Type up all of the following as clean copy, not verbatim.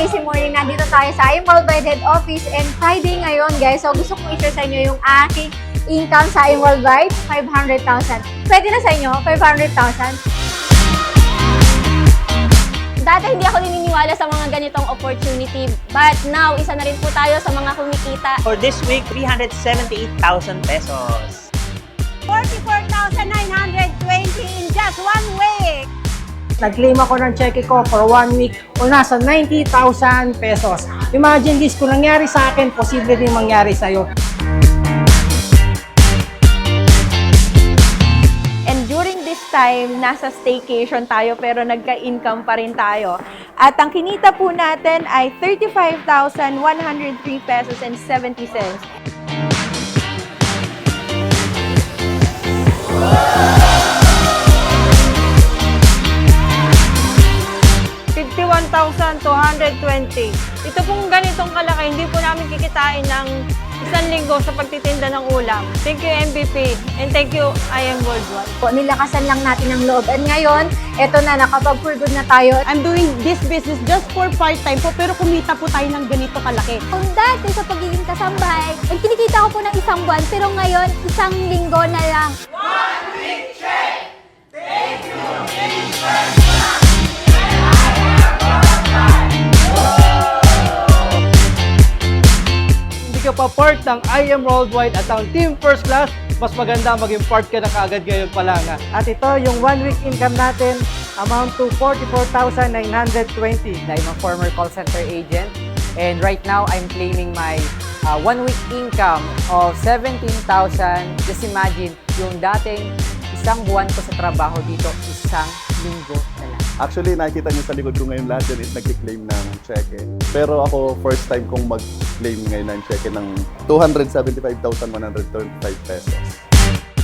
amazing morning. Nandito tayo sa IM Worldwide Head Office and Friday ngayon, guys. So, gusto kong i-share sa inyo yung aking income sa IM Worldwide, 500,000. Pwede na sa inyo, 500,000? Dati hindi ako naniniwala sa mga ganitong opportunity, but now, isa na rin po tayo sa mga kumikita. For this week, 378,000 pesos. 44,920 in just 1 week. Nag-claim ako ng cheque ko for 1 week o nasa 90,000 pesos. Imagine this, kung nangyari sa akin, posible din mangyari sa'yo. And during this time, nasa staycation tayo pero nagka-income pa rin tayo. At ang kinita po natin ay 35,103 pesos and 70 cents. $51,220. Ito pong ganitong kalaki, hindi po namin kikitain ng 1 linggo sa pagtitinda ng ulam. Thank you, MVP, and thank you, IM Worldwide. Nilakasan lang natin ang loob. And ngayon, eto na, nakapag-for good na tayo. I'm doing this business just for part-time po, pero kumita po tayo ng ganito kalaki. Kung dati sa pagiging kasambay, ay kinikita ko po ng 1 buwan, pero ngayon, 1 linggo na lang. Hindi ka pa part ng IM Worldwide at ang Team First Class, mas maganda maging part ka na kaagad ngayon pa lang. At ito, yung 1 week income natin, amount to 44,920. I'm a former call center agent and right now I'm claiming my 1 week income of 17,000. Just imagine, yung dating 1 buwan ko sa trabaho dito, 1 linggo na lang. Actually, nakikita niyo sa likod ko ngayon lahat din is nag-claim ng cheque. Pero ako, first time kong mag-claim ngayon ng cheque ng 275,125 pesos.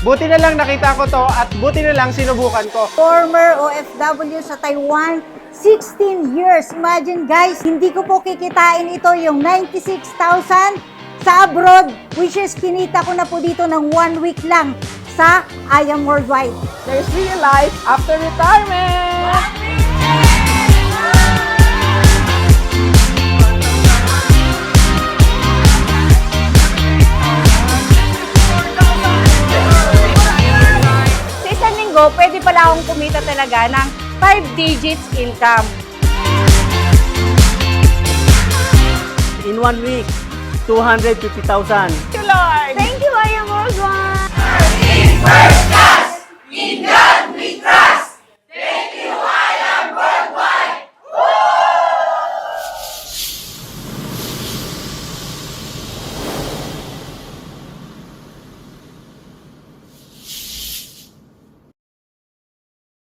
Buti na lang nakita ko to at buti na lang sinubukan ko. Former OFW sa Taiwan, 16 years. Imagine guys, hindi ko po kikitain ito yung 96,000 sa abroad, which is kinita ko na po dito ng 1 week lang sa IM Worldwide. There's real life after retirement! Sa 1 linggo, pwede pala akong kumita talaga ng 5 digits income. In 1 week, 250,000. Thank you, Lord! Thank you, IM Worldwide!